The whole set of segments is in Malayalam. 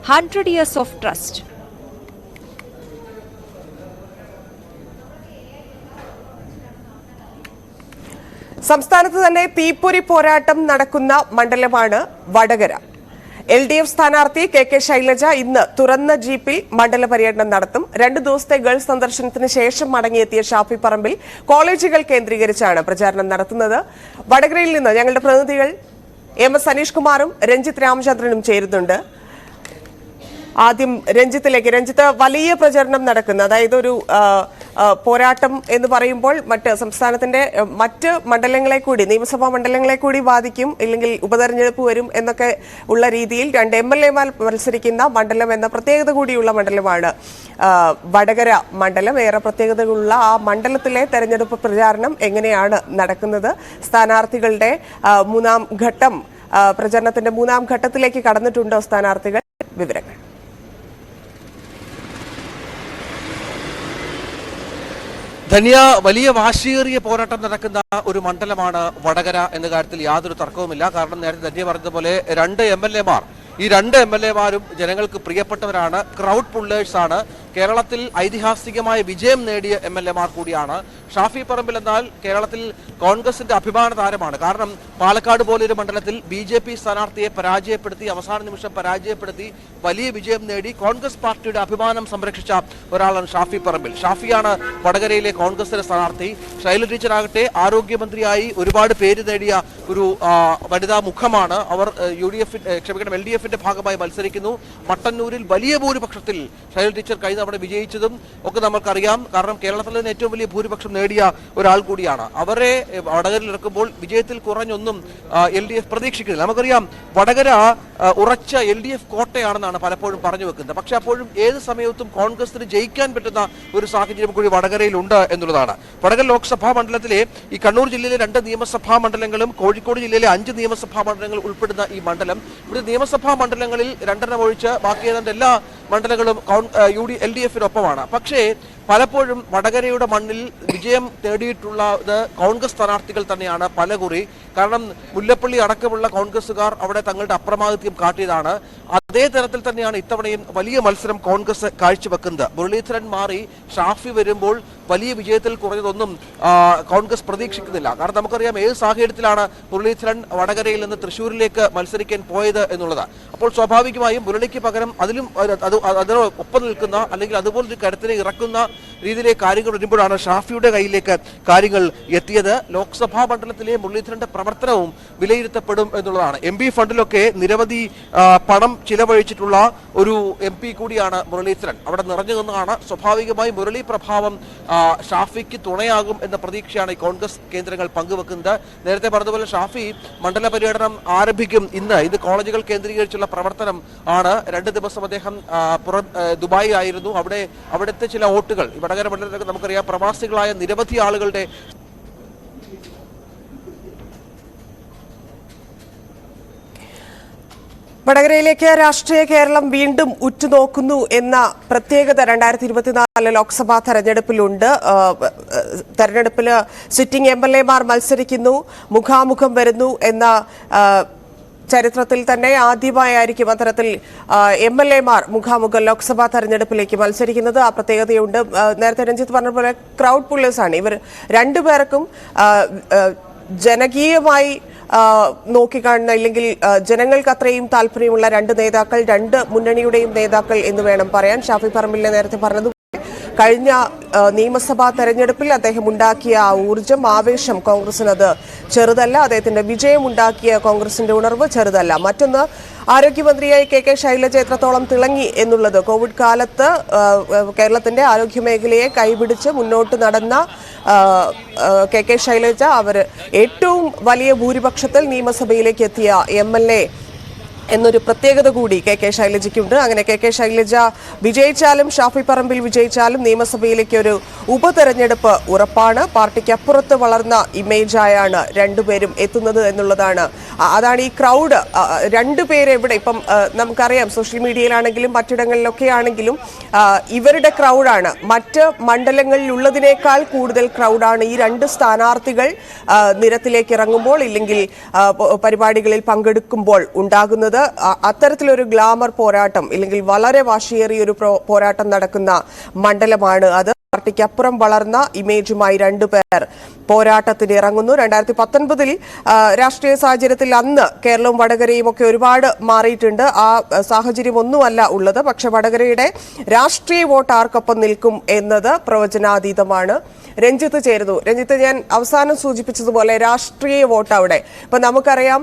100 years of trust. സംസ്ഥാനത്ത് തന്നെ തീപ്പൊരി പോരാട്ടം നടക്കുന്ന മണ്ഡലമാണ് വടകര. LDF സ്ഥാനാർത്ഥി KK ശൈലജ ഇന്ന് തുറന്ന ജീപ്പിൽ മണ്ഡല പര്യടനം നടത്തും. 2 ദിവസത്തെ ഗൾഫ് സന്ദർശനത്തിന് ശേഷം മടങ്ങിയെത്തിയ ഷാഫി പറമ്പിൽ കോളേജുകൾ കേന്ദ്രീകരിച്ചാണ് പ്രചാരണം നടത്തുന്നത്. വടകരയിൽ നിന്ന് ഞങ്ങളുടെ പ്രതിനിധികൾ MS അനീഷ് കുമാറും രഞ്ജിത്ത് രാമചന്ദ്രനും ചേരുന്നുണ്ട്. ആദ്യം രഞ്ജിത്ത് വലിയ പ്രചരണം നടക്കുന്ന, അതായത് ഒരു പോരാട്ടം എന്ന് പറയുമ്പോൾ സംസ്ഥാനത്തിന്റെ മറ്റ് മണ്ഡലങ്ങളെ കൂടി, നിയമസഭാ മണ്ഡലങ്ങളെ കൂടി ബാധിക്കും, ഇല്ലെങ്കിൽ ഉപതെരഞ്ഞെടുപ്പ് വരും എന്നൊക്കെ ഉള്ള രീതിയിൽ 2 MLAമാർ മത്സരിക്കുന്ന മണ്ഡലം എന്ന പ്രത്യേകത കൂടിയുള്ള മണ്ഡലമാണ് വടകര മണ്ഡലം. ഏറെ പ്രത്യേകതകളുള്ള ആ മണ്ഡലത്തിലെ തെരഞ്ഞെടുപ്പ് പ്രചാരണം എങ്ങനെയാണ് നടക്കുന്നത്? സ്ഥാനാർത്ഥികളുടെ മൂന്നാം ഘട്ടം, പ്രചരണത്തിന്റെ മൂന്നാം ഘട്ടത്തിലേക്ക് കടന്നിട്ടുണ്ടോ സ്ഥാനാർത്ഥികൾ? വിവരങ്ങൾ. ധന്യ, വലിയ വാശിയേറിയ പോരാട്ടം നടക്കുന്ന ഒരു മണ്ഡലമാണ് വടകര എന്ന കാര്യത്തിൽ യാതൊരു തർക്കവുമില്ല. കാരണം നേരത്തെ ധന്യ പറഞ്ഞതുപോലെ 2 MLAമാർ, ഈ 2 MLAമാരും ജനങ്ങൾക്ക് പ്രിയപ്പെട്ടവരാണ്, ക്രൗഡ് പുള്ളേഴ്സ് ആണ്. കേരളത്തിൽ ഐതിഹാസികമായ വിജയം നേടിയ MLAമാർ കൂടിയാണ്. ഷാഫി പറമ്പിൽ എന്നാൽ കേരളത്തിൽ കോൺഗ്രസിന്റെ അഭിമാന താരമാണ്. കാരണം പാലക്കാട് പോലൊരു മണ്ഡലത്തിൽ BJP സ്ഥാനാർത്ഥിയെ പരാജയപ്പെടുത്തി, അവസാന നിമിഷം പരാജയപ്പെടുത്തി വലിയ വിജയം നേടി കോൺഗ്രസ് പാർട്ടിയുടെ അഭിമാനം സംരക്ഷിച്ച ഒരാളാണ് ഷാഫി പറമ്പിൽ. ഷാഫിയാണ് വടകരയിലെ കോൺഗ്രസിന്റെ സ്ഥാനാർത്ഥി. ശൈലജ ടീച്ചറാകട്ടെ ആരോഗ്യമന്ത്രിയായി ഒരുപാട് പേര് നേടിയ ഒരു വനിതാ മുഖമാണ്. അവർ LDFന്റെ ഭാഗമായി മത്സരിക്കുന്നു. മട്ടന്നൂരിൽ വലിയ ഭൂരിപക്ഷത്തിൽ ശൈലജ ടീച്ചർ കഴിഞ്ഞ തവണ വിജയിച്ചതും ഒക്കെ നമുക്കറിയാം. കാരണം കേരളത്തിൽ നിന്ന് ഏറ്റവും വലിയ ഭൂരിപക്ഷം നേടിയ ഒരാൾ കൂടിയാണ്. അവരെ വടകരയിൽ ഇറക്കുമ്പോൾ വിജയത്തിൽ കുറഞ്ഞൊന്നും LDF പ്രതീക്ഷിക്കുന്നില്ല. നമുക്കറിയാം വടകര ഉറച്ച LDF കോട്ടയാണെന്നാണ് പലപ്പോഴും പറഞ്ഞു വെക്കുന്നത്. പക്ഷെ അപ്പോഴും ഏത് സമയത്തും കോൺഗ്രസിന് ജയിക്കാൻ പറ്റുന്ന ഒരു സാഹചര്യം കൂടി വടകരയിലുണ്ട് എന്നുള്ളതാണ്. വടകര ലോക്സഭാ മണ്ഡലത്തിലെ ഈ കണ്ണൂർ ജില്ലയിലെ 2 നിയമസഭാ മണ്ഡലങ്ങളും കോഴിക്കോട് ജില്ലയിലെ 5 നിയമസഭാ മണ്ഡലങ്ങൾ ഉൾപ്പെടുന്ന ഈ മണ്ഡലം, ഇവിടെ നിയമസഭാ മണ്ഡലങ്ങളിൽ 2 ഒഴിച്ച് ബാക്കി ഏതാണ്ട് എല്ലാ മണ്ഡലങ്ങളും LDFിനൊപ്പമാണ്. പക്ഷേ പലപ്പോഴും വടകരയുടെ മണ്ണിൽ വിജയം നേടിയിട്ടുള്ളത് കോൺഗ്രസ് സ്ഥാനാർത്ഥികൾ തന്നെയാണ് പലകുറി. കാരണം മുല്ലപ്പള്ളി അടക്കമുള്ള കോൺഗ്രസുകാർ അവിടെ തങ്ങളുടെ അപ്രമാദിത്യം കാട്ടിയതാണ്. അതേ തരത്തിൽ തന്നെയാണ് ഇത്തവണയും വലിയ മത്സരം കോൺഗ്രസ് കാഴ്ചവെക്കുന്നത്. മുരളീധരൻ മാറി ഷാഫി വരുമ്പോൾ വലിയ വിജയത്തിൽ കുറഞ്ഞതൊന്നും കോൺഗ്രസ് പ്രതീക്ഷിക്കുന്നില്ല. കാരണം നമുക്കറിയാം ഏത് സാഹചര്യത്തിലാണ് മുരളീധരൻ വടകരയിൽ നിന്ന് തൃശ്ശൂരിലേക്ക് മത്സരിക്കാൻ പോയത് എന്നുള്ളത്. അപ്പോൾ സ്വാഭാവികമായും മുരളിക്ക് പകരം അതിനൊപ്പം നിൽക്കുന്ന, അല്ലെങ്കിൽ അതുപോലൊരു കരുത്തിനെ ഇറക്കുന്ന രീതിയിലേക്ക് കാര്യങ്ങൾ വരുമ്പോഴാണ് ഷാഫിയുടെ കയ്യിലേക്ക് കാര്യങ്ങൾ എത്തിയത്. ലോക്സഭാ മണ്ഡലത്തിലെ മുരളീധരന്റെ പ്രവർത്തനവും വിലയിരുത്തപ്പെടും എന്നുള്ളതാണ്. MP ഫണ്ടിലൊക്കെ നിരവധി പണം ചിലവഴിച്ചിട്ടുള്ള ഒരു MP കൂടിയാണ് മുരളീധരൻ. അവിടെ നിറഞ്ഞു നിന്നാണ്. സ്വാഭാവികമായി മുരളി പ്രഭാവം ഷാഫിക്ക് തുണയാകും എന്ന പ്രതീക്ഷയാണ് ഈ കോൺഗ്രസ് കേന്ദ്രങ്ങൾ പങ്കുവെക്കുന്നത്. നേരത്തെ പറഞ്ഞതുപോലെ ഷാഫി മണ്ഡല പര്യടനം ആരംഭിക്കും. ഇന്ന് കോളേജുകൾ കേന്ദ്രീകരിച്ചുള്ള പ്രവർത്തനം ആണ്. 2 ദിവസം അദ്ദേഹം ദുബായ് ആയിരുന്നു. അവിടുത്തെ ചില വോട്ടുകൾ വടകര മണ്ഡലത്തിലൊക്കെ നമുക്കറിയാം പ്രവാസികളായ നിരവധി ആളുകളുടെ വടകരയിലേക്ക് രാഷ്ട്രീയ കേരളം വീണ്ടും ഉറ്റുനോക്കുന്നു എന്ന പ്രത്യേകത 2024 ലോക്സഭാ തെരഞ്ഞെടുപ്പിലുണ്ട്. തെരഞ്ഞെടുപ്പിൽ സിറ്റിംഗ് MLAമാർ മത്സരിക്കുന്നു, മുഖാമുഖം വരുന്നു എന്ന ചരിത്രത്തിൽ തന്നെ ആദ്യമായിരിക്കും അത്തരത്തിൽ MLAമാർ മുഖാമുഖം ലോക്സഭാ തെരഞ്ഞെടുപ്പിലേക്ക് മത്സരിക്കുന്നത്. ആ പ്രത്യേകതയുണ്ട്. നേരത്തെ രഞ്ജിത്ത് പറഞ്ഞതുപോലെ ക്രൗഡ് പുള്ളേഴ്സാണ് ഇവർ. 2 പേർക്കും ജനകീയമായി നോക്കിക്കാണുന്ന, ഇല്ലെങ്കിൽ ജനങ്ങൾക്ക് അത്രയും താല്പര്യമുള്ള 2 നേതാക്കൾ, 2 മുന്നണിയുടെയും നേതാക്കൾ എന്ന് വേണം പറയാൻ. ഷാഫി പറമ്പിലിനെ നേരത്തെ പറഞ്ഞത് കഴിഞ്ഞ നിയമസഭാ തെരഞ്ഞെടുപ്പിൽ അദ്ദേഹം ഉണ്ടാക്കിയ ആ ഊർജം, ആവേശം കോൺഗ്രസിന് അത് ചെറുതല്ല. അദ്ദേഹത്തിന്റെ വിജയം ഉണ്ടാക്കിയ കോൺഗ്രസിന്റെ ഉണർവ് ചെറുതല്ല. മറ്റൊന്ന്, ആരോഗ്യമന്ത്രിയായി KK ശൈലജ എത്രത്തോളം തിളങ്ങി എന്നുള്ളത്. കോവിഡ് കാലത്ത് കേരളത്തിന്റെ ആരോഗ്യമേഖലയെ കൈപിടിച്ച് മുന്നോട്ട് നടന്ന KK ശൈലജ അവർ ഏറ്റവും വലിയ ഭൂരിപക്ഷത്തിൽ നിയമസഭയിലേക്ക് എത്തിയ MLA എന്നൊരു പ്രത്യേകത കൂടി KK ശൈലജയ്ക്കുണ്ട്. അങ്ങനെ KK ശൈലജ വിജയിച്ചാലും ഷാഫി പറമ്പിൽ വിജയിച്ചാലും നിയമസഭയിലേക്ക് ഒരു ഉപതെരഞ്ഞെടുപ്പ് ഉറപ്പാണ്. പാർട്ടിക്ക് അപ്പുറത്ത് വളർന്ന ഇമേജായാണ് 2 പേരും എത്തുന്നത് എന്നുള്ളതാണ്. അതാണ് ഈ ക്രൗഡ്. 2 പേര് എവിടെ, ഇപ്പം നമുക്കറിയാം സോഷ്യൽ മീഡിയയിലാണെങ്കിലും മറ്റിടങ്ങളിലൊക്കെ ആണെങ്കിലും ഇവരുടെ ക്രൗഡാണ്. മറ്റ് മണ്ഡലങ്ങളിലുള്ളതിനേക്കാൾ കൂടുതൽ ക്രൗഡാണ് ഈ 2 സ്ഥാനാർത്ഥികൾ നിരത്തിലേക്ക് ഇറങ്ങുമ്പോൾ, ഇല്ലെങ്കിൽ പരിപാടികളിൽ പങ്കെടുക്കുമ്പോൾ ഉണ്ടാകുന്നത്. പറയുന്നത് അത്തരത്തിലൊരു ഗ്ലാമർ പോരാട്ടം ഇല്ലെങ്കിൽ വളരെ വാശിയേറിയ ഒരു പോരാട്ടം നടക്കുന്ന മണ്ഡലമാണ് അത്. പാർട്ടിക്ക് അപ്പുറം വളർന്ന ഇമേജുമായി രണ്ടുപേർ പോരാട്ടത്തിന് ഇറങ്ങുന്നു. 2019 രാഷ്ട്രീയ സാഹചര്യത്തിൽ അന്ന് കേരളവും വടകരയും ഒക്കെ ഒരുപാട് മാറിയിട്ടുണ്ട്. ആ സാഹചര്യം ഒന്നുമല്ല ഉള്ളത്. പക്ഷെ വടകരയുടെ രാഷ്ട്രീയ വോട്ട് ആർക്കൊപ്പം നിൽക്കും എന്നത് പ്രവചനാതീതമാണ്. രഞ്ജിത്ത് ചേരുന്നു. രഞ്ജിത്ത്, ഞാൻ അവസാനം സൂചിപ്പിച്ചതുപോലെ രാഷ്ട്രീയ വോട്ട് അവിടെ ഇപ്പൊ നമുക്കറിയാം,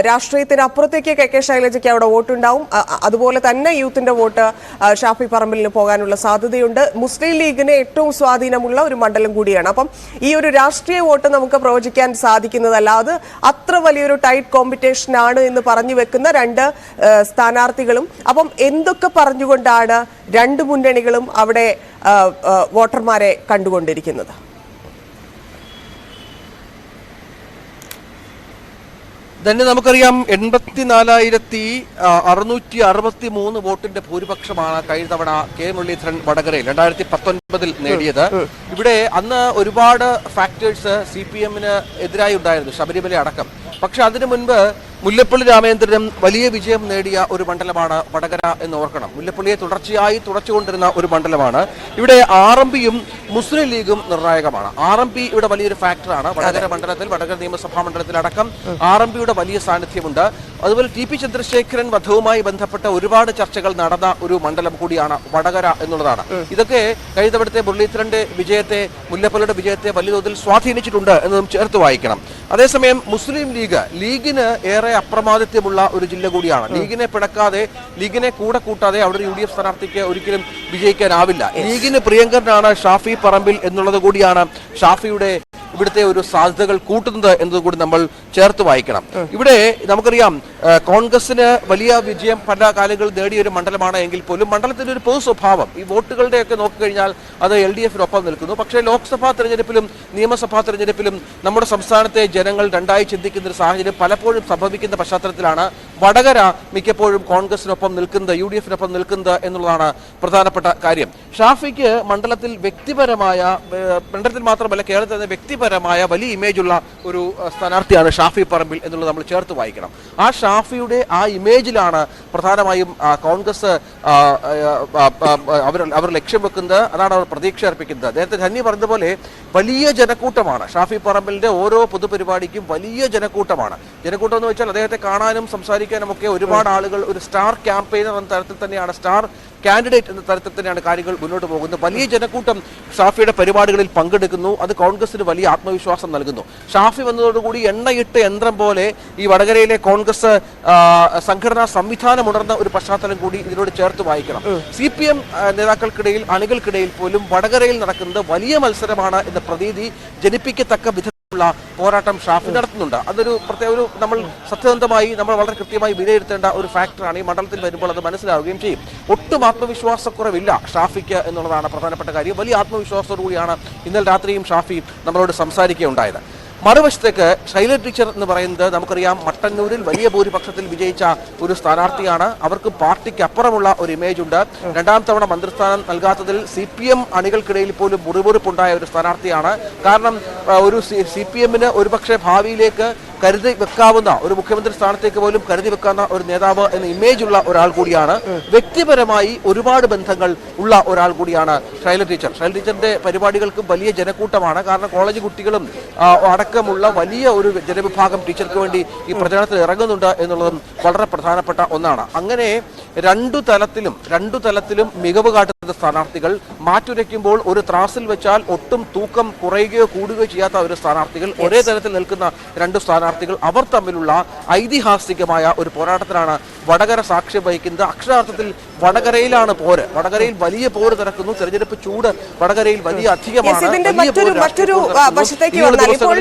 രാഷ്ട്രീയത്തിന് അപ്പുറത്തേക്ക് കെ ശൈലജയ്ക്ക് അവിടെ വോട്ടുണ്ടാവും. അതുപോലെ തന്നെ യൂത്തിന്റെ വോട്ട് ഷാഫി പറമ്പിലിന് പോകാനുള്ള സാധ്യതയുണ്ട്. മുസ്ലിം ലീഗിന് ഏറ്റവും സ്വാധീനമുള്ള ഒരു മണ്ഡലം കൂടിയാണ്. അപ്പം ഈ ഒരു രാഷ്ട്രീയ വോട്ട് നമുക്ക് പ്രവചിക്കാൻ സാധിക്കുന്നതല്ല. അത് അത്ര വലിയൊരു ടൈറ്റ് കോമ്പറ്റീഷൻ ആണ് എന്ന് പറഞ്ഞു വെക്കുന്ന രണ്ട് സ്ഥാനാർത്ഥികളും. അപ്പം എന്തൊക്കെ പറഞ്ഞുകൊണ്ടാണ് രണ്ട് മുന്നണികളും അവിടെ വോട്ടർമാരെ കണ്ടുകൊണ്ടിരിക്കുന്നത്? തന്നെ നമുക്കറിയാം 84,663 വോട്ടിന്റെ ഭൂരിപക്ഷമാണ് കഴിഞ്ഞ തവണ കെ മുരളീധരൻ വടകരയിൽ 2019 നേടിയത്. ഇവിടെ അന്ന് ഒരുപാട് ഫാക്ടേഴ്സ് CPM-ന് എതിരായി ഉണ്ടായിരുന്നു, ശബരിമല അടക്കം. പക്ഷെ അതിനു മുൻപ് മുല്ലപ്പള്ളി രാമചന്ദ്രനും വലിയ വിജയം നേടിയ ഒരു മണ്ഡലമാണ് വടകര എന്ന് ഓർക്കണം. മുല്ലപ്പള്ളിയെ തുടർച്ചയായി തുറച്ചുകൊണ്ടിരുന്ന ഒരു മണ്ഡലമാണ്. ഇവിടെ RMPയും മുസ്ലിം ലീഗും നിർണായകമാണ്. RMP ഇവിടെ വലിയൊരു ഫാക്ടറാണ്. വടകര മണ്ഡലത്തിൽ, വടകര നിയമസഭാ മണ്ഡലത്തിലടക്കം RMPയുടെ വലിയ സാന്നിധ്യമുണ്ട്. അതുപോലെ TP ചന്ദ്രശേഖരൻ വധവുമായി ബന്ധപ്പെട്ട ഒരുപാട് ചർച്ചകൾ നടന്ന ഒരു മണ്ഡലം കൂടിയാണ് വടകര എന്നുള്ളതാണ്. ഇതൊക്കെ കഴിഞ്ഞ തവണത്തെ മുരളീധരന്റെ വിജയത്തെ, മുല്ലപ്പള്ളിയുടെ വിജയത്തെ വലിയ തോതിൽ സ്വാധീനിച്ചിട്ടുണ്ട് എന്നതും ചേർത്ത് വായിക്കണം. അതേസമയം മുസ്ലിം ലീഗിന് ഏറെ അപ്രമാദിത്യമുള്ള ഒരു ജില്ല കൂടിയാണ്. ലീഗിനെ പിടക്കാതെ, ലീഗിനെ കൂടെ കൂട്ടാതെ അവിടെ ഒരു UDF സ്ഥാനാർത്ഥിക്ക് ഒരിക്കലും വിജയിക്കാനാവില്ല. ലീഗിന് പ്രിയങ്കരനാണ് ഷാഫി പറമ്പിൽ എന്നുള്ളത് കൂടിയാണ് ഷാഫിയുടെ ഇവിടുത്തെ ഒരു സാധ്യതകൾ കൂട്ടുന്നത് എന്നതുകൂടി നമ്മൾ ചേർത്ത് വായിക്കണം. ഇവിടെ നമുക്കറിയാം, കോൺഗ്രസിന് വലിയ വിജയം പല കാലങ്ങളിൽ നേടിയ ഒരു മണ്ഡലമാണ് എങ്കിൽ പോലും മണ്ഡലത്തിന്റെ ഒരു പൊതു സ്വഭാവം, ഈ വോട്ടുകളുടെയൊക്കെ നോക്കിക്കഴിഞ്ഞാൽ അത് LDF-നൊപ്പം നിൽക്കുന്നു. പക്ഷേ ലോക്സഭാ തെരഞ്ഞെടുപ്പിലും നിയമസഭാ തെരഞ്ഞെടുപ്പിലും നമ്മുടെ സംസ്ഥാനത്തെ ജനങ്ങൾ രണ്ടായി ചിന്തിക്കുന്ന ഒരു സാഹചര്യം പലപ്പോഴും സംഭവിക്കുന്ന പശ്ചാത്തലത്തിലാണ് വടകര മിക്കപ്പോഴും കോൺഗ്രസിനൊപ്പം നിൽക്കുന്നത്, UDF-നൊപ്പം നിൽക്കുന്നത് എന്നുള്ളതാണ് പ്രധാനപ്പെട്ട കാര്യം. ഷാഫിക്ക് മണ്ഡലത്തിൽ വ്യക്തിപരമായ, മണ്ഡലത്തിൽ മാത്രമല്ല കേരളത്തിൽ വ്യക്തിപരമായ വലിയ ഇമേജുള്ള ഒരു സ്ഥാനാർത്ഥിയാണ് ഷാഫി പറമ്പിൽ എന്നുള്ളത് നമ്മൾ ചേർത്ത് വായിക്കണം. ആ ഷാഫിയുടെ ആ ഇമേജിലാണ് പ്രധാനമായും കോൺഗ്രസ് അവർ ലക്ഷ്യം വെക്കുന്നത്. അതാണ് അവർ പ്രതീക്ഷ അർപ്പിക്കുന്നത്. നേരത്തെ ധന്യ പറഞ്ഞതുപോലെ വലിയ ജനക്കൂട്ടമാണ് ഷാഫി പറമ്പിലിന്റെ ഓരോ പൊതുപരിപാടിക്കും. വലിയ ജനക്കൂട്ടമാണ്. ജനക്കൂട്ടം എന്ന് വെച്ചാൽ അദ്ദേഹത്തെ കാണാനും സംസാരിക്കാനും ഒക്കെ ഒരുപാട് ആളുകൾ, ഒരു സ്റ്റാർ ക്യാമ്പയിനർ എന്ന തരത്തിൽ തന്നെയാണ്, സ്റ്റാർ കാൻഡിഡേറ്റ് എന്ന തരത്തിൽ തന്നെയാണ് കാര്യങ്ങൾ മുന്നോട്ട് പോകുന്നത്. വലിയ ജനക്കൂട്ടം ഷാഫിയുടെ പരിപാടികളിൽ പങ്കെടുക്കുന്നു. അത് കോൺഗ്രസിന് വലിയ ആത്മവിശ്വാസം നൽകുന്നു. ഷാഫി വന്നതോടുകൂടി എണ്ണയിട്ട് യന്ത്രം പോലെ ഈ വടകരയിലെ കോൺഗ്രസ് സംഘടനാ സംവിധാനം ഉണർന്ന ഒരു പശ്ചാത്തലം കൂടി ഇതിനോട് ചേർത്ത് വായിക്കണം. CPM നേതാക്കൾക്കിടയിൽ, അണികൾക്കിടയിൽ പോലും വടകരയിൽ നടക്കുന്നത് വലിയ മത്സരമാണ് എന്ന പ്രതീതി ജനിപ്പിക്കത്തക്ക വിധ പോരാട്ടം ഷാഫി നടത്തുന്നുണ്ട്. അതൊരു പ്രത്യേക ഒരു നമ്മൾ സത്യസന്ധമായി, നമ്മൾ വളരെ കൃത്യമായി വിലയിരുത്തേണ്ട ഒരു ഫാക്ടറാണ്. ഈ മണ്ഡലത്തിൽ വരുമ്പോൾ അത് മനസ്സിലാവുകയും ചെയ്യും. ഒട്ടും ആത്മവിശ്വാസക്കുറവില്ല ഷാഫിക്ക് എന്നുള്ളതാണ് പ്രധാനപ്പെട്ട കാര്യം. വലിയ ആത്മവിശ്വാസത്തോടു കൂടിയാണ് ഇന്നലെ രാത്രിയും ഷാഫി നമ്മളോട് സംസാരിക്കുകയുണ്ടായത്. മറുവശത്തേക്ക് ശൈലജ ടീച്ചർ എന്ന് പറയുന്നത് നമുക്കറിയാം, മട്ടന്നൂരിൽ വലിയ ഭൂരിപക്ഷത്തിൽ വിജയിച്ച ഒരു സ്ഥാനാർത്ഥിയാണ്. അവർക്ക് പാർട്ടിക്ക് അപ്പുറമുള്ള ഒരു ഇമേജ് ഉണ്ട്. രണ്ടാം തവണ മന്ത്രിസ്ഥാനം നൽകാത്തതിൽ CPM അണികൾക്കിടയിൽ പോലും മുറിവുറുപ്പുണ്ടായ ഒരു സ്ഥാനാർത്ഥിയാണ്. കാരണം ഒരു CPM-ന് ഒരുപക്ഷെ ഭാവിയിലേക്ക് കരുതി വെക്കാവുന്ന, ഒരു മുഖ്യമന്ത്രി സ്ഥാനത്തേക്ക് പോലും കരുതി വെക്കാവുന്ന ഒരു നേതാവ് എന്ന ഇമേജ് ഉള്ള ഒരാൾ കൂടിയാണ്. വ്യക്തിപരമായി ഒരുപാട് ബന്ധങ്ങൾ ഉള്ള ഒരാൾ കൂടിയാണ് ശൈലജ ടീച്ചർ. ശൈലജ ടീച്ചറിന്റെ പരിപാടികൾക്ക് വലിയ ജനക്കൂട്ടമാണ്. കാരണം കോളേജ് കുട്ടികളും അടക്കമുള്ള വലിയ ഒരു ജനവിഭാഗം ടീച്ചർക്ക് വേണ്ടി ഈ പ്രചരണത്തിൽ ഇറങ്ങുന്നുണ്ട് എന്നുള്ളതും വളരെ പ്രധാനപ്പെട്ട ഒന്നാണ്. അങ്ങനെ രണ്ടു തലത്തിലും മികവ് കാട്ടുന്ന സ്ഥാനാർത്ഥികൾ, മാറ്റുരയ്ക്കുമ്പോൾ ഒരു ത്രാസിൽ വെച്ചാൽ ഒട്ടും തൂക്കം കുറയുകയോ കൂടുകയോ ചെയ്യാത്ത ഒരു സ്ഥാനാർത്ഥികൾ, ഒരേ തലത്തിൽ നിൽക്കുന്ന രണ്ട് സ്ഥാനാർത്ഥികൾ, അവർ തമ്മിലുള്ള ഐതിഹാസികമായ ഒരു പോരാട്ടത്തിനാണ് വടകര സാക്ഷ്യം വഹിക്കുന്നത്. അക്ഷരാർത്ഥത്തിൽ വടകരയിലാണ് പോര്. വടകരയിൽ വലിയ പോര് നടക്കുന്നു. തെരഞ്ഞെടുപ്പ് ചൂട് വടകരയിൽ വലിയ അധികമാണ്. മറ്റൊരു വശത്തേക്ക് വന്നാൽ ഇപ്പോൾ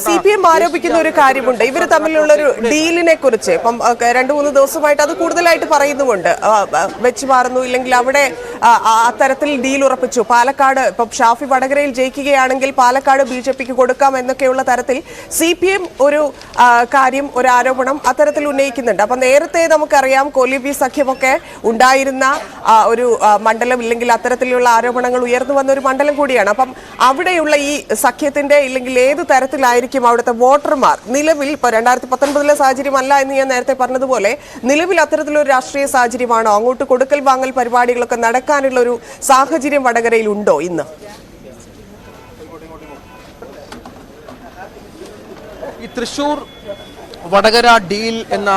CPM ആരോപിക്കുന്ന ഒരു കാര്യമുണ്ട്, ഇവർ തമ്മിലുള്ള ഒരു ഡീലിനെ കുറിച്ച്. ഇപ്പം 2-3 ദിവസമായിട്ട് അത് കൂടുതലായിട്ട് പറയുന്നുമുണ്ട്. വെച്ച് മാറുന്നു, ഇല്ലെങ്കിൽ അവിടെ അത്തരത്തിൽ ഡീൽ ഉറപ്പിച്ചു. പാലക്കാട് ഇപ്പം ഷാഫി വടകരയിൽ ജയിക്കുകയാണെങ്കിൽ പാലക്കാട് BJPക്ക് കൊടുക്കാം എന്നൊക്കെയുള്ള തരത്തിൽ CPM ഒരു കാര്യം, ഒരു ആരോപണം അത്തരത്തിൽ ഉന്നയിക്കുന്നുണ്ട്. അപ്പം നേരത്തെ നമുക്കറിയാം കോലീബി സഖ്യമൊക്കെ ഉണ്ടായിരുന്ന ഒരു മണ്ഡലം, ഇല്ലെങ്കിൽ അത്തരത്തിലുള്ള ആരോപണങ്ങൾ ഉയർന്നു വന്ന ഒരു മണ്ഡലം കൂടിയാണ്. അപ്പം അവിടെയുള്ള ഈ സഖ്യത്തിന്റെ ഇല്ലെങ്കിൽ ഏത് തരത്തിലായിരിക്കും അവിടുത്തെ വോട്ടർമാർ നിലവിൽ ഇപ്പോൾ 2019 സാഹചര്യമല്ല എന്ന് ഞാൻ നേരത്തെ പറഞ്ഞതുപോലെ നിലവിൽ അത്തരത്തിലൊരു രാഷ്ട്രീയ സാഹചര്യമാണോ? അങ്ങോട്ട് കൊടുക്കൽ വാങ്ങൽ പരിപാടികളൊക്കെ നടക്കാനുള്ള ഒരു സാഹചര്യം വടകരയിൽ ഉണ്ടോ ഇന്ന്? ഈ തൃശൂർ വടകര ഡീൽ എന്ന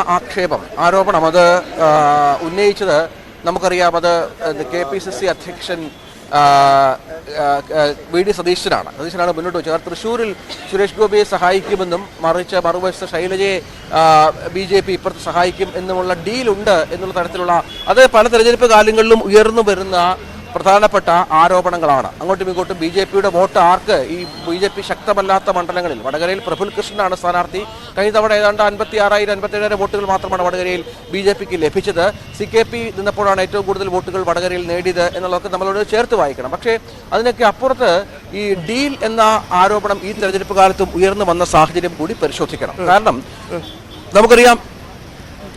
ആരോപണം അത് ഉന്നയിച്ചത് നമുക്കറിയാം. അത് KPCC അധ്യക്ഷൻ VD സതീശനാണ് മുന്നോട്ട് വെച്ചത്. കാരണം തൃശ്ശൂരിൽ സുരേഷ് ഗോപിയെ സഹായിക്കുമെന്നും മറുവശത്ത് ശൈലജയെ BJP ഇപ്പുറത്ത് സഹായിക്കും എന്നുമുള്ള ഡീലുണ്ട് എന്നുള്ള തരത്തിലുള്ള അത് പല തെരഞ്ഞെടുപ്പ് കാലങ്ങളിലും ഉയർന്നു വരുന്ന പ്രധാനപ്പെട്ട ആരോപണങ്ങളാണ്. അങ്ങോട്ടും ഇങ്ങോട്ടും BJPയുടെ വോട്ട് ആർക്ക്? ഈ BJP ശക്തമല്ലാത്ത മണ്ഡലങ്ങളിൽ വടകരയിൽ പ്രഫുൽ കൃഷ്ണനാണ് സ്ഥാനാർത്ഥി. കഴിഞ്ഞ തവണ ഏതാണ്ട് 56,000-57,000 വോട്ടുകൾ മാത്രമാണ് വടകരയിൽ BJPക്ക് ലഭിച്ചത്. CKP നിന്നപ്പോഴാണ് ഏറ്റവും കൂടുതൽ വോട്ടുകൾ വടകരയിൽ നേടിയത് എന്നുള്ളതൊക്കെ നമ്മളോട് ചേർത്ത് വായിക്കണം. പക്ഷേ അതിനൊക്കെ അപ്പുറത്ത് ഈ ഡീൽ എന്ന ആരോപണം ഈ തെരഞ്ഞെടുപ്പ് കാലത്തും ഉയർന്നു വന്ന സാഹചര്യം കൂടി പരിശോധിക്കണം. കാരണം നമുക്കറിയാം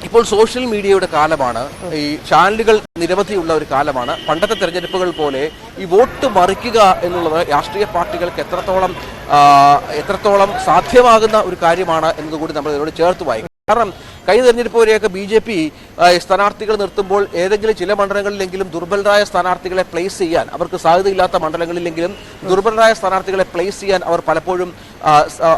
ഇപ്പോൾ സോഷ്യൽ മീഡിയയുടെ കാലമാണ്, ഈ ചാനലുകൾ നിരവധിയുള്ള ഒരു കാലമാണ്. പണ്ടത്തെ തെരഞ്ഞെടുപ്പുകൾ പോലെ ഈ വോട്ട് മറിക്കുക എന്നുള്ളത് രാഷ്ട്രീയ പാർട്ടികൾക്ക് എത്രത്തോളം സാധ്യമാകുന്ന ഒരു കാര്യമാണ് എന്നതുകൂടി നമ്മൾ ഇതിനോട് ചേർത്ത് വായിക്കും. കാരണം കഴിഞ്ഞ തെരഞ്ഞെടുപ്പ് വരെയൊക്കെ BJP സ്ഥാനാർത്ഥികൾ നിർത്തുമ്പോൾ ഏതെങ്കിലും ചില മണ്ഡലങ്ങളിലെങ്കിലും ദുർബലരായ സ്ഥാനാർത്ഥികളെ പ്ലേസ് ചെയ്യാൻ, അവർക്ക് സാധ്യതയില്ലാത്ത മണ്ഡലങ്ങളിലെങ്കിലും ദുർബലരായ സ്ഥാനാർത്ഥികളെ പ്ലേസ് ചെയ്യാൻ അവർ പലപ്പോഴും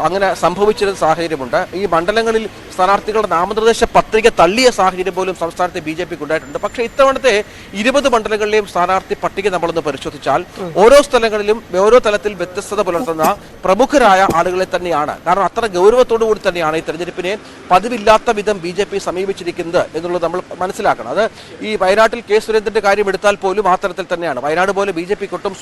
അങ്ങനെ സംഭവിച്ചിരുന്ന സാഹചര്യമുണ്ട്. ഈ മണ്ഡലങ്ങളിൽ സ്ഥാനാർത്ഥികളുടെ നാമനിർദ്ദേശ പത്രിക തള്ളിയ സാഹചര്യം പോലും സംസ്ഥാനത്തെ BJPക്ക് ഉണ്ടായിട്ടുണ്ട്. പക്ഷേ ഇത്തവണത്തെ 20 മണ്ഡലങ്ങളിലെയും സ്ഥാനാർത്ഥി പട്ടിക നമ്മളൊന്ന് പരിശോധിച്ചാൽ ഓരോ സ്ഥലങ്ങളിലും ഓരോ തലത്തിൽ വ്യത്യസ്തത പുലർത്തുന്ന പ്രമുഖരായ ആളുകളെ തന്നെയാണ്. കാരണം അത്ര ഗൗരവത്തോടു കൂടി തന്നെയാണ് ഈ തെരഞ്ഞെടുപ്പിനെ പതിവില്ലാത്ത വിധം BJP സമീപിച്ചിരിക്കുന്നത് എന്നുള്ളത് നമ്മൾ മനസ്സിലാക്കണം. അത് ഈ വയനാട്ടിൽ K. സുരേന്ദ്രന്റെ കാര്യം എടുത്താൽ പോലും ആ തരത്തിൽ തന്നെയാണ്. വയനാട് പോലെ BJPക്ക് ഒട്ടും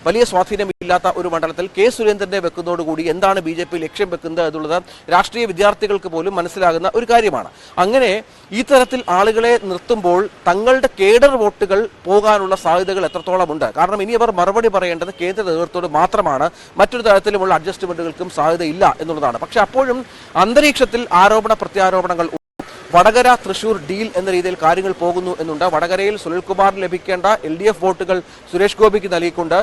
വലിയ സ്വാധീനമില്ലാത്ത ഒരു മണ്ഡലത്തിൽ K. സുരേന്ദ്രനെ വെക്കുന്നതോടുകൂടി എന്താണ് BJP ലക്ഷ്യം വെക്കുന്നത് എന്നുള്ളത് രാഷ്ട്രീയ വിദ്യാർത്ഥികൾക്ക് പോലും മനസ്സിലാകുന്ന ഒരു കാര്യമാണ്. അങ്ങനെ ഈ തരത്തിൽ ആളുകളെ നിർത്തുമ്പോൾ തങ്ങളുടെ കേഡർ വോട്ടുകൾ പോകാനുള്ള സാധ്യതകൾ എത്രത്തോളം ഉണ്ട്? കാരണം ഇനി അവർ മറുപടി പറയേണ്ടത് കേന്ദ്ര നേതൃത്വത്തോട് മാത്രമാണ്. മറ്റൊരു തരത്തിലുമുള്ള അഡ്ജസ്റ്റ്മെന്റുകൾക്കും സാധ്യതയില്ല എന്നുള്ളതാണ്. പക്ഷെ അപ്പോഴും അന്തരീക്ഷത്തിൽ ആരോപണ പ്രത്യാരോപണങ്ങൾ വടകര തൃശൂർ ഡീൽ എന്ന രീതിയിൽ കാര്യങ്ങൾ പോകുന്നു എന്നുണ്ട്. വടകരയിൽ സുനിൽകുമാറിന് ലഭിക്കേണ്ട LDF വോട്ടുകൾ സുരേഷ് ഗോപിക്ക് നൽകിക്കൊണ്ട്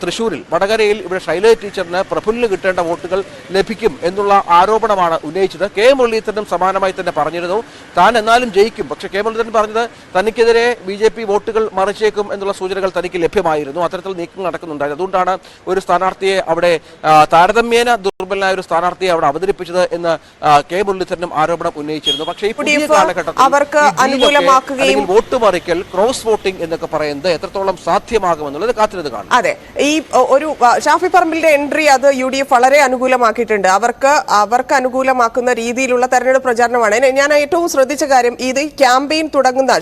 തൃശൂരിൽ വടകരയിൽ ഇവിടെ ശൈലജ ടീച്ചറിന് പ്രഫുല്ലിന് കിട്ടേണ്ട വോട്ടുകൾ ലഭിക്കും എന്നുള്ള ആരോപണമാണ് ഉന്നയിച്ചത്. K. മുരളീധരനും സമാനമായി തന്നെ പറഞ്ഞിരുന്നു താൻ എന്നാലും ജയിക്കും. പക്ഷേ K. മുരളീധരൻ പറഞ്ഞത് തനിക്കെതിരെ BJP വോട്ടുകൾ മറിച്ചേക്കും എന്നുള്ള സൂചനകൾ തനിക്ക് ലഭ്യമായിരുന്നു. അത്തരത്തിൽ നീക്കങ്ങൾ നടക്കുന്നുണ്ടായിരുന്നു. അതുകൊണ്ടാണ് ഒരു സ്ഥാനാർത്ഥിയെ അവിടെ താരതമ്യേന ദുർബലനായ ഒരു സ്ഥാനാർത്ഥിയെ അവിടെ അവതരിപ്പിച്ചത് എന്ന് K. മുരളീധരനും ആരോപണം ഉന്നയിച്ചു. പക്ഷേ ഈ പുതിയ കാലഘട്ടത്തിൽ അവർക്ക് അനുകൂലമാക്കുകയും വോട്ട് മറിക്കൽ, ക്രോസ് വോട്ടിംഗ് എന്നൊക്കെ പറയുന്നത് എത്രത്തോളം സാധ്യമാകുമെന്നുള്ളത് കാത്തിരുന്ന് കാണും. അതെ, ഈ ഒരു ഷാഫി പറമ്പിലിന്റെ എൻട്രി അത് UDF വളരെ അനുകൂലമാക്കിയിട്ടുണ്ട്. അവർക്ക് അനുകൂലമാക്കുന്ന രീതിയിലുള്ള തെരഞ്ഞെടുപ്പ് പ്രചാരണമാണ്. ഞാൻ ഏറ്റവും ശ്രദ്ധിച്ച കാര്യം ഇത്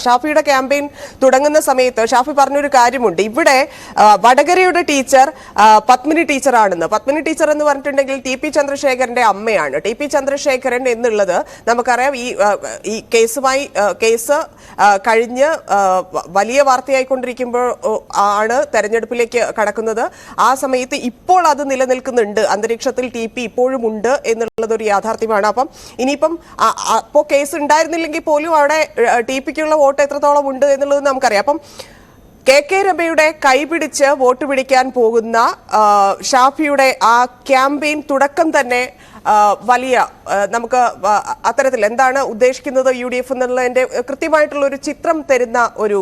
ഷാഫിയുടെ ക്യാമ്പയിൻ തുടങ്ങുന്ന സമയത്ത് ഷാഫി പറഞ്ഞൊരു കാര്യമുണ്ട്. ഇവിടെ വടകരയുടെ ടീച്ചർ പത്മിനി ടീച്ചറാണെന്ന്. പത്മിനി ടീച്ചർ എന്ന് പറഞ്ഞിട്ടുണ്ടെങ്കിൽ TP ചന്ദ്രശേഖരന്റെ അമ്മയാണ്. TP ചന്ദ്രശേഖരൻ എന്നുള്ളത് നമുക്കറിയാം ഈ കേസ് കഴിഞ്ഞ് വലിയ വാർത്തയായിക്കൊണ്ടിരിക്കുമ്പോൾ ആണ് തെരഞ്ഞെടുപ്പിലേക്ക് കടക്കുന്നത്. ആ സമയത്ത് ഇപ്പോൾ അത് നിലനിൽക്കുന്നുണ്ട്, അന്തരീക്ഷത്തിൽ TP ഇപ്പോഴും ഉണ്ട് എന്നുള്ളത് ഒരു യാഥാർത്ഥ്യമാണ്. അപ്പം ഇനിയിപ്പം അപ്പോൾ കേസ് ഉണ്ടായിരുന്നില്ലെങ്കിൽ പോലും അവിടെ TPക്കുള്ള വോട്ട് എത്രത്തോളം ഉണ്ട് എന്നുള്ളത് നമുക്കറിയാം. അപ്പം KK രമയുടെ കൈപിടിച്ച് വോട്ട് പിടിക്കാൻ പോകുന്ന ഷാഫിയുടെ ആ ക്യാമ്പയിൻ തുടക്കം തന്നെ വലിയ നമുക്ക് അത്തരത്തിൽ എന്താണ് ഉദ്ദേശിക്കുന്നത് UDF എന്നുള്ളതിന്റെ കൃത്യമായിട്ടുള്ള ഒരു ചിത്രം തരുന്ന ഒരു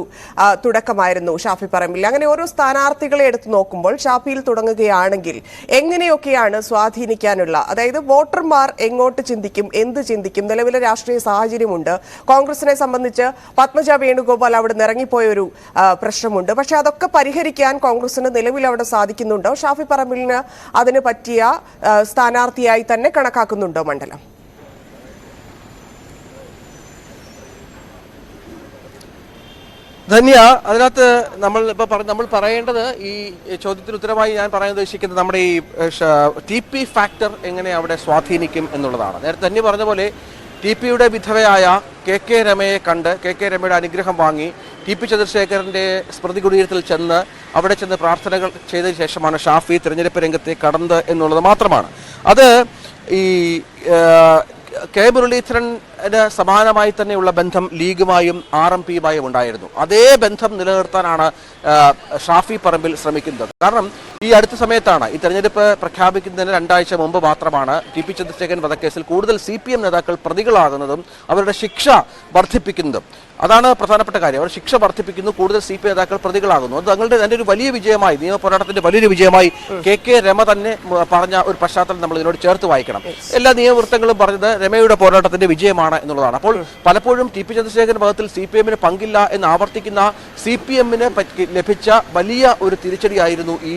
തുടക്കമായിരുന്നു ഷാഫി പറമ്പിൽ. അങ്ങനെ ഓരോ സ്ഥാനാർത്ഥികളെ എടുത്തു നോക്കുമ്പോൾ ഷാഫിയിൽ തുടങ്ങുകയാണെങ്കിൽ എങ്ങനെയൊക്കെയാണ് സ്വാധീനിക്കാനുള്ള, അതായത് വോട്ടർമാർ എങ്ങോട്ട് ചിന്തിക്കും, എന്ത് ചിന്തിക്കും? നിലവിലെ രാഷ്ട്രീയ സാഹചര്യമുണ്ട്. കോൺഗ്രസിനെ സംബന്ധിച്ച് പത്മജ വേണുഗോപാൽ അവിടെ നിറങ്ങിപ്പോയ ഒരു പ്രശ്നമുണ്ട്. പക്ഷെ അതൊക്കെ പരിഹരിക്കാൻ കോൺഗ്രസിന് നിലവിൽ അവിടെ സാധിക്കുന്നുണ്ടോ? ഷാഫി പറമ്പിലിന് അതിന് പറ്റിയ സ്ഥാനാർത്ഥിയായി തന്നെ കണക്കാക്കുന്നുണ്ടോ മണ്ഡലം? ധന്യ, അതിനകത്ത് നമ്മൾ പറയേണ്ടത്, ഈ ചോദ്യത്തിന് ഉത്തരമായി ഞാൻ പറയാൻ ഉദ്ദേശിക്കുന്നത് നമ്മുടെ ഈ TP ഫാക്ടർ എങ്ങനെ അവിടെ സ്വാധീനിക്കും എന്നുള്ളതാണ്. നേരത്തെ ധന്യ പറഞ്ഞ പോലെ TPയുടെ വിധവയായ KK രമയെ കണ്ട് KK രമയുടെ അനുഗ്രഹം വാങ്ങി ടി.പി. ചന്ദ്രശേഖരന്റെ സ്മൃതി കുടീരത്തിൽ ചെന്ന് അവിടെ ചെന്ന് പ്രാർത്ഥനകൾ ചെയ്തതിനു ശേഷമാണ് ഷാഫി തിരഞ്ഞെടുപ്പ് രംഗത്തേക്ക് കടന്നത് എന്നുള്ളത് മാത്രമാണ്. അത് ഈ കെ മുരളീധരന് സമാനമായി തന്നെയുള്ള ബന്ധം ലീഗുമായും RMPയുമായും ഉണ്ടായിരുന്നു. അതേ ബന്ധം നിലനിർത്താനാണ് ഷാഫി പറമ്പിൽ ശ്രമിക്കുന്നത്. കാരണം ഈ അടുത്ത സമയത്താണ് ഈ തെരഞ്ഞെടുപ്പ് പ്രഖ്യാപിക്കുന്നതിന് 2 ആഴ്ച മുമ്പ് മാത്രമാണ് ടി.പി. ചന്ദ്രശേഖരൻ വധക്കേസിൽ കൂടുതൽ CPM നേതാക്കൾ പ്രതികളാകുന്നതും അവരുടെ ശിക്ഷ വർദ്ധിപ്പിക്കുന്നതും. അതാണ് പ്രധാനപ്പെട്ട കാര്യം. അവർ ശിക്ഷ വർദ്ധിപ്പിക്കുന്നു, കൂടുതൽ CPM നേതാക്കൾ പ്രതികളാകുന്നു. അത് അതിന്റെ ഒരു വലിയ വിജയമായി, നിയമ പോരാട്ടത്തിന്റെ വലിയൊരു വിജയമായി KK രമ തന്നെ പറഞ്ഞ ഒരു പശ്ചാത്തലം നമ്മൾ ഇതിനോട് ചേർത്ത് വായിക്കണം. എല്ലാ നിയമവൃത്തങ്ങളും പറഞ്ഞത് രമയുടെ പോരാട്ടത്തിന്റെ വിജയമാണ് എന്നുള്ളതാണ്. അപ്പോൾ പലപ്പോഴും ടി.പി. ചന്ദ്രശേഖരൻ വധത്തിൽ CPMന് പങ്കില്ല എന്ന് ആവർത്തിക്കുന്ന CPMന് ലഭിച്ച വലിയ ഒരു തിരിച്ചടിയായിരുന്നു ഈ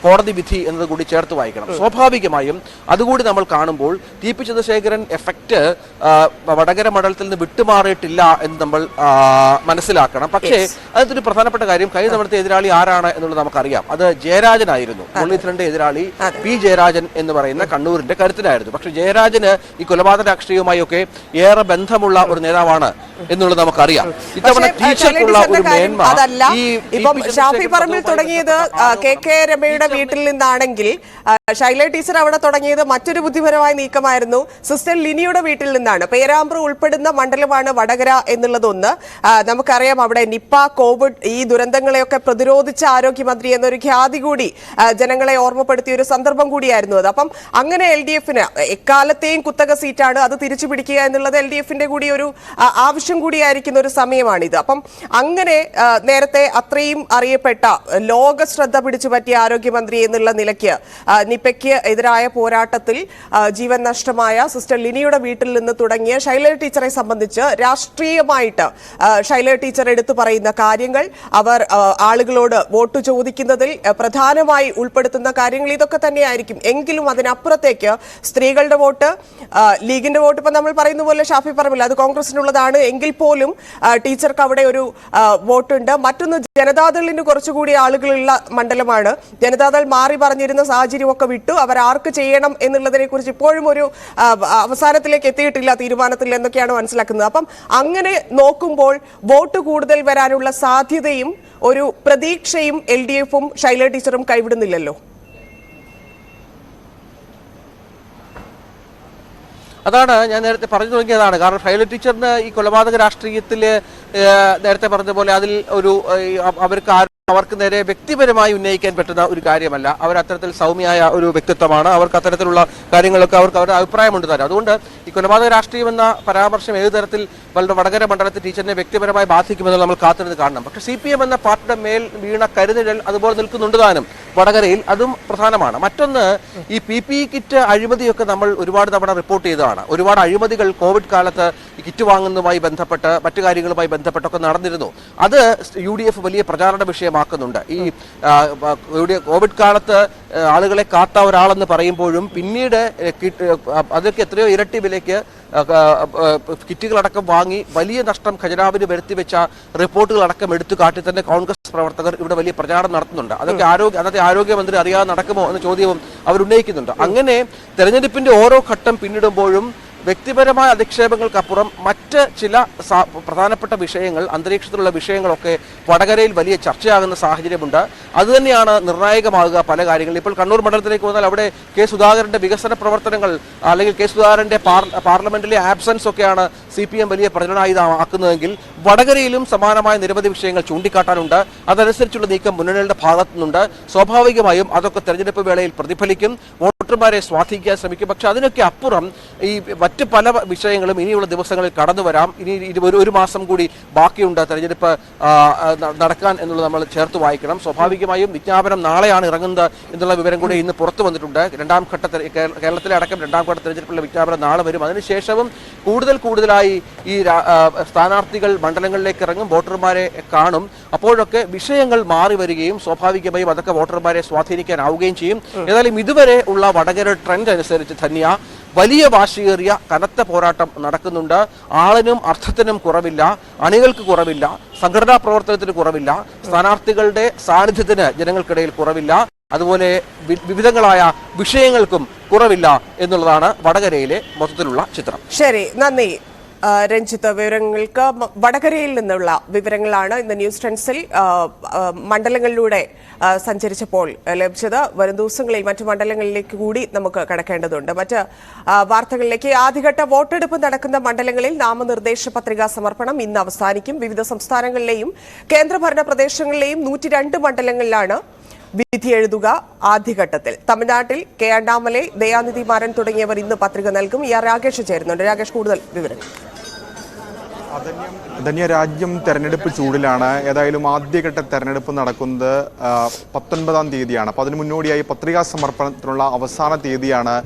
കോടതി വിധി എന്നത് കൂടി ചേർത്ത് വായിക്കണം. സ്വാഭാവികമായും അതുകൂടി നമ്മൾ കാണുമ്പോൾ ടി.പി. ചന്ദ്രശേഖരൻ എഫക്റ്റ് വടകര മണ്ഡലത്തിൽ നിന്ന് വിട്ടുമാറിയിട്ടില്ല എന്ന് നമ്മൾ മനസ്സിലാക്കണം. പക്ഷേ അതിനൊരു പ്രധാനപ്പെട്ട കാര്യം, കഴിഞ്ഞ തവണത്തെ എതിരാളി ആരാണ് എന്നുള്ളത് നമുക്കറിയാം. അത് ജയരാജനായിരുന്നു. മുരളീധരന്റെ എതിരാളി P. ജയരാജൻ എന്ന് പറയുന്ന കണ്ണൂരിന്റെ കരുത്തനായിരുന്നു. പക്ഷെ ജയരാജന് ഈ കൊലപാതക രാഷ്ട്രീയവുമായി ഒക്കെ ഏറെ ബന്ധമുള്ള ഒരു നേതാവാണ് എന്നുള്ളത് നമുക്കറിയാം. ഇത്തവണ ടീച്ചർക്കുള്ള ഒരു മേന്മ ഇപ്പം ഷാഫി പറമ്പിൽ തുടങ്ങിയത് KK രമയുടെ വീട്ടിൽ നിന്നാണെങ്കിൽ ശൈല ടീച്ചർ അവിടെ തുടങ്ങിയത് മറ്റൊരു ബുദ്ധിപരമായ നീക്കമായിരുന്നു. സിസ്റ്റർ ലിനിയുടെ വീട്ടിൽ നിന്നാണ്. പേരാമ്പ്ര ഉൾപ്പെടുന്ന മണ്ഡലമാണ് വടകര എന്നുള്ളതൊന്ന്. നമുക്കറിയാം അവിടെ നിപ്പ, കോവിഡ് ഈ ദുരന്തങ്ങളെയൊക്കെ പ്രതിരോധിച്ച ആരോഗ്യമന്ത്രി എന്നൊരു ഖ്യാതി കൂടി ജനങ്ങളെ ഓർമ്മപ്പെടുത്തിയ ഒരു സന്ദർഭം കൂടിയായിരുന്നു അത്. അപ്പം അങ്ങനെ LDFന് എക്കാലത്തെയും കുത്തക സീറ്റാണ്, അത് തിരിച്ചു പിടിക്കുക എന്നുള്ളത് LDFന്റെ കൂടി ഒരു ആവശ്യം കൂടിയായിരിക്കുന്ന ഒരു സമയമാണിത്. അപ്പം അങ്ങനെ നേരത്തെ അത്രയും അറിയപ്പെട്ട ലോക ശ്രദ്ധ പിടിച്ചു പറ്റിയ ആരോഗ്യമന്ത്രി എന്നുള്ള നിലയ്ക്ക് നിപയ്ക്ക് എതിരായ പോരാട്ടത്തിൽ ജീവൻ നഷ്ടമായ സിസ്റ്റർ ലിനിയുടെ വീട്ടിൽ നിന്ന് തുടങ്ങിയ ശൈല ടീച്ചറെ സംബന്ധിച്ച് രാഷ്ട്രീയമായിട്ട് ശൈല ടീച്ചർ എടുത്തു പറയുന്ന കാര്യങ്ങൾ, അവർ ആളുകളോട് വോട്ട് ചോദിക്കുന്നതിൽ പ്രധാനമായി ഉൾപ്പെടുത്തുന്ന കാര്യങ്ങൾ ഇതൊക്കെ തന്നെയായിരിക്കും. എങ്കിലും അതിനപ്പുറത്തേക്ക് സ്ത്രീകളുടെ വോട്ട്, ലീഗിന്റെ വോട്ട്, ഇപ്പൊ നമ്മൾ പറയുന്ന പോലെ ഷാഫി പറമ്പിൽ അത് കോൺഗ്രസിനുള്ളതാണ് എങ്കിൽ പോലും ടീച്ചർക്ക് അവിടെ ഒരു വോട്ടുണ്ട്. മറ്റൊന്ന് ജനതാദളിന് കുറച്ചുകൂടി ആളുകളുള്ള മണ്ഡലമാണ്. ജനതാദൾ മാറി പറഞ്ഞിരുന്ന സാഹചര്യമൊക്കെ വിട്ടു. അവർ ആർക്ക് ചെയ്യണം എന്നുള്ളതിനെ കുറിച്ച് ഇപ്പോഴും ഒരു അവസാനത്തിലേക്ക് എത്തിയിട്ടില്ല തീരുമാനത്തിൽ എന്നൊക്കെയാണ് മനസ്സിലാക്കുന്നത്. അപ്പം അങ്ങനെ നോക്കുമ്പോൾ വോട്ട് കൂടുതൽ വരാനുള്ള സാധ്യതയും ഒരു പ്രതീക്ഷയും LDFും ശൈല ടീച്ചറും കൈവിടുന്നില്ലല്ലോ. അതാണ് ഞാൻ നേരത്തെ പറഞ്ഞു തുടങ്ങിയതാണ്. കാരണം ശൈല ടീച്ചറിന് ഈ കൊലപാതക രാഷ്ട്രീയത്തിൽ നേരത്തെ പറഞ്ഞ പോലെ അതിൽ ഒരു അവർക്ക് നേരെ വ്യക്തിപരമായി ഉന്നയിക്കാൻ പറ്റുന്ന ഒരു കാര്യമല്ല. അവർ അത്തരത്തിൽ സൗമ്യമായ ഒരു വ്യക്തിത്വമാണ്. അവർക്ക് അത്തരത്തിലുള്ള കാര്യങ്ങളൊക്കെ അവരുടെ അഭിപ്രായമുണ്ട് തരാം. അതുകൊണ്ട് ഈ കൊലപാതക രാഷ്ട്രീയം എന്ന പരാമർശം ഏത് തരത്തിൽ വടകര മണ്ഡലത്തിൽ ടീച്ചറിനെ വ്യക്തിപരമായി ബാധിക്കുമെന്ന് നമ്മൾ കാത്തിരുന്ന് കാണണം. പക്ഷേ CPM എന്ന പാർട്ടിയുടെ മേൽ വീണ കരുനിഴൽ അതുപോലെ നിൽക്കുന്നുണ്ട് താനും വടകരയിൽ, അതും പ്രധാനമാണ്. മറ്റൊന്ന്, ഈ PPE കിറ്റ് അഴിമതിയൊക്കെ നമ്മൾ ഒരുപാട് തവണ റിപ്പോർട്ട് ചെയ്തതാണ്. ഒരുപാട് അഴിമതികൾ കോവിഡ് കാലത്ത് കിറ്റ് വാങ്ങുന്നതുമായി ബന്ധപ്പെട്ട് മറ്റു കാര്യങ്ങളുമായി ബന്ധപ്പെട്ടൊക്കെ നടന്നിരുന്നു. അത് UDF വലിയ പ്രചാരണ വിഷയമാക്കുന്നുണ്ട്. ഈ കോവിഡ് കാലത്ത് ആളുകളെ കാത്ത ഒരാളെന്ന് പറയുമ്പോഴും പിന്നീട് അതൊക്കെ എത്രയോ ഇരട്ടി വിലയ്ക്ക് കിറ്റുകളടക്കം വാങ്ങി വലിയ നഷ്ടം ഖജനാവിന് വരുത്തിവെച്ച റിപ്പോർട്ടുകളടക്കം എടുത്തു കാട്ടി തന്നെ കോൺഗ്രസ് പ്രവർത്തകർ ഇവിടെ വലിയ പ്രചാരണം നടത്തുന്നുണ്ട്. അതൊക്കെ അന്നത്തെ ആരോഗ്യമന്ത്രി അറിയാതെ നടക്കുമോ എന്ന ചോദ്യവും അവർ ഉന്നയിക്കുന്നുണ്ട്. അങ്ങനെ തെരഞ്ഞെടുപ്പിന്റെ ഓരോ ഘട്ടം പിന്നിടുമ്പോഴും വ്യക്തിപരമായ അധിക്ഷേപങ്ങൾക്കപ്പുറം മറ്റ് ചില പ്രധാനപ്പെട്ട വിഷയങ്ങൾ, അന്തരീക്ഷത്തിലുള്ള വിഷയങ്ങളൊക്കെ വടകരയിൽ വലിയ ചർച്ചയാകുന്ന സാഹചര്യമുണ്ട്. അതുതന്നെയാണ് നിർണായകമാകുക പല കാര്യങ്ങളും. ഇപ്പോൾ കണ്ണൂർ മണ്ഡലത്തിലേക്ക് വന്നാൽ അവിടെ കെ സുധാകരന്റെ വികസന പ്രവർത്തനങ്ങൾ അല്ലെങ്കിൽ കെ സുധാകരന്റെ പാർലമെന്റിലെ ആബ്സൻസ് ഒക്കെയാണ് CPM വലിയ പ്രചരണായുധമാക്കുന്നതെങ്കിൽ വടകരയിലും സമാനമായ നിരവധി വിഷയങ്ങൾ ചൂണ്ടിക്കാട്ടാനുണ്ട്. അതനുസരിച്ചുള്ള നീക്കം മുന്നണികളുടെ ഭാഗത്തുനിന്നുണ്ട്. സ്വാഭാവികമായും അതൊക്കെ തെരഞ്ഞെടുപ്പ് വേളയിൽ പ്രതിഫലിക്കും, വോട്ടർമാരെ സ്വാധീനിക്കാൻ ശ്രമിക്കും. പക്ഷെ അതിനൊക്കെ അപ്പുറം ഈ മറ്റ് പല വിഷയങ്ങളും ഇനിയുള്ള ദിവസങ്ങളിൽ കടന്നു വരാം. ഇനി ഒരു മാസം കൂടി ബാക്കിയുണ്ട് തെരഞ്ഞെടുപ്പ് നടക്കാൻ എന്നുള്ളത് നമ്മൾ ചേർത്ത് വായിക്കണം. സ്വാഭാവികമായും വിജ്ഞാപനം നാളെയാണ് ഇറങ്ങുന്നത് എന്നുള്ള വിവരം കൂടി ഇന്ന് പുറത്തു വന്നിട്ടുണ്ട്. കേരളത്തിലെ അടക്കം 2ാം ഘട്ട തെരഞ്ഞെടുപ്പിലുള്ള വിജ്ഞാപനം നാളെ വരും. അതിനുശേഷവും കൂടുതലായി ഈ സ്ഥാനാർത്ഥികൾ മണ്ഡലങ്ങളിലേക്ക് ഇറങ്ങും, വോട്ടർമാരെ കാണും. അപ്പോഴൊക്കെ വിഷയങ്ങൾ മാറി വരികയും സ്വാഭാവികമായും അതൊക്കെ വോട്ടർമാരെ സ്വാധീനിക്കാനാവുകയും ചെയ്യും. ഏതായാലും ഇതുവരെ ഉള്ള വടകര ട്രെൻഡ് അനുസരിച്ച് ധന്യ വലിയ വാശിയേറിയ കനത്ത പോരാട്ടം നടക്കുന്നുണ്ട്. ആളിനും അർത്ഥത്തിനും കുറവില്ല, അണികൾക്ക് കുറവില്ല, സംഘടനാ പ്രവർത്തനത്തിന് കുറവില്ല, സ്ഥാനാർത്ഥികളുടെ സാന്നിധ്യത്തിന് ജനങ്ങൾക്കിടയിൽ കുറവില്ല, അതുപോലെ വിവിധങ്ങളായ വിഷയങ്ങൾക്കും കുറവില്ല എന്നുള്ളതാണ് വടകരയിലെ മൊത്തത്തിലുള്ള ചിത്രം. ശരി, നന്ദി. രഞ്ജിത്ത്, വിവരങ്ങൾക്ക് വടകരയിൽ നിന്നുള്ള വിവരങ്ങളാണ് ഇന്ന് ന്യൂസ് ട്രെൻഡ്സിൽ മണ്ഡലങ്ങളിലൂടെ സഞ്ചരിച്ചപ്പോൾ ലഭിച്ചത്. വരും ദിവസങ്ങളിൽ മറ്റു മണ്ഡലങ്ങളിലേക്ക് കൂടി നമുക്ക് കടക്കേണ്ടതുണ്ട്. മറ്റ് വാർത്തകളിലേക്ക്. ആദ്യഘട്ട വോട്ടെടുപ്പ് നടക്കുന്ന മണ്ഡലങ്ങളിൽ നാമനിർദ്ദേശ പത്രികാ സമർപ്പണം ഇന്ന് അവസാനിക്കും. വിവിധ സംസ്ഥാനങ്ങളിലെയും കേന്ദ്രഭരണ പ്രദേശങ്ങളിലെയും 102 മണ്ഡലങ്ങളിലാണ് വിധി എഴുതുക. ആദ്യഘട്ടത്തിൽ തമിഴ്നാട്ടിൽ കെ അണ്ണാമലൈ, ദയാനിധി മാരൻ തുടങ്ങിയവർ ഇന്ന് പത്രിക നൽകും. രാകേഷ് ചേരുന്നുണ്ട്. രാകേഷ്, കൂടുതൽ വിവരങ്ങൾ. ധന്യ, രാജ്യം തെരഞ്ഞെടുപ്പ് ചൂടിലാണ്. ഏതായാലും ആദ്യഘട്ട തെരഞ്ഞെടുപ്പ് നടക്കുന്നത് 19-ാം തീയതിയാണ്. അപ്പോൾ അതിന് മുന്നോടിയായി പത്രികാ സമർപ്പണത്തിനുള്ള അവസാന തീയതിയാണ്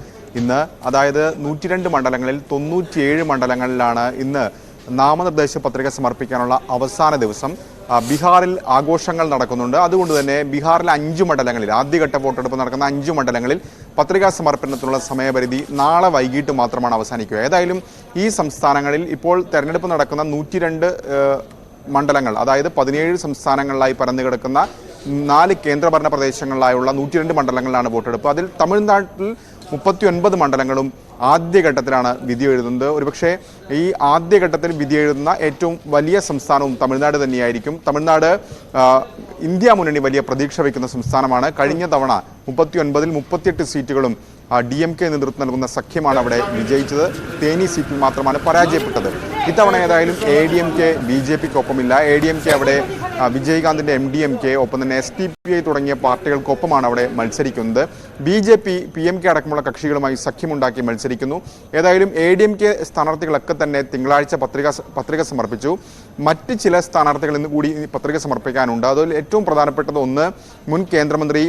ഇന്ന്. അതായത് 102 മണ്ഡലങ്ങളിൽ 97 മണ്ഡലങ്ങളിലാണ് ഇന്ന് നാമനിർദ്ദേശ പത്രിക സമർപ്പിക്കാനുള്ള അവസാന ദിവസം. ബീഹാറിൽ ആഘോഷങ്ങൾ നടക്കുന്നുണ്ട്. അതുകൊണ്ട് തന്നെ ബീഹാറിലെ 5 മണ്ഡലങ്ങളിൽ, ആദ്യഘട്ട വോട്ടെടുപ്പ് നടക്കുന്ന 5 മണ്ഡലങ്ങളിൽ പത്രികാ സമർപ്പണത്തിനുള്ള സമയപരിധി നാളെ വൈകിട്ട് മാത്രമാണ് അവസാനിക്കുക. ഏതായാലും ഈ സംസ്ഥാനങ്ങളിൽ ഇപ്പോൾ തെരഞ്ഞെടുപ്പ് നടക്കുന്ന 102 മണ്ഡലങ്ങൾ, അതായത് 17 സംസ്ഥാനങ്ങളിലായി പരന്നു കിടക്കുന്ന 4 കേന്ദ്രഭരണ പ്രദേശങ്ങളിലായുള്ള 102 മണ്ഡലങ്ങളിലാണ് വോട്ടെടുപ്പ്. അതിൽ തമിഴ്നാട്ടിൽ 39 മണ്ഡലങ്ങളും ആദ്യഘട്ടത്തിലാണ് വിധി എഴുതുന്നത്. ഒരുപക്ഷെ ഈ ആദ്യഘട്ടത്തിൽ വിധി എഴുതുന്ന ഏറ്റവും വലിയ സംസ്ഥാനവും തമിഴ്നാട് തന്നെയായിരിക്കും. തമിഴ്നാട് ഇന്ത്യ മുന്നണി വലിയ പ്രതീക്ഷ വയ്ക്കുന്ന സംസ്ഥാനമാണ്. കഴിഞ്ഞ തവണ 39-ൽ 38 സീറ്റുകളും DMK നേതൃത്വം നൽകുന്ന സഖ്യമാണ് അവിടെ വിജയിച്ചത്. തേനി സീറ്റിൽ മാത്രമാണ് പരാജയപ്പെട്ടത്. ഇത്തവണ ഏതായാലും ADMK BJPക്കൊപ്പമില്ല. ADMK അവിടെ വിജയകാന്തിന്റെ MDMK, ഒപ്പം തന്നെ SDPI തുടങ്ങിയ പാർട്ടികൾക്കൊപ്പമാണ് അവിടെ മത്സരിക്കുന്നത്. BJP PMK അടക്കമുള്ള കക്ഷികളുമായി സഖ്യമുണ്ടാക്കി മത്സരിക്കുന്നു. ഏതായാലും ADMK സ്ഥാനാർത്ഥികളൊക്കെ തന്നെ തിങ്കളാഴ്ച പത്രിക സമർപ്പിച്ചു. മറ്റ് ചില സ്ഥാനാർത്ഥികൾ ഇന്ന് കൂടി പത്രിക സമർപ്പിക്കാനുണ്ട്. അതിൽ ഏറ്റവും പ്രധാനപ്പെട്ടത് ഒന്ന്, മുൻ കേന്ദ്രമന്ത്രി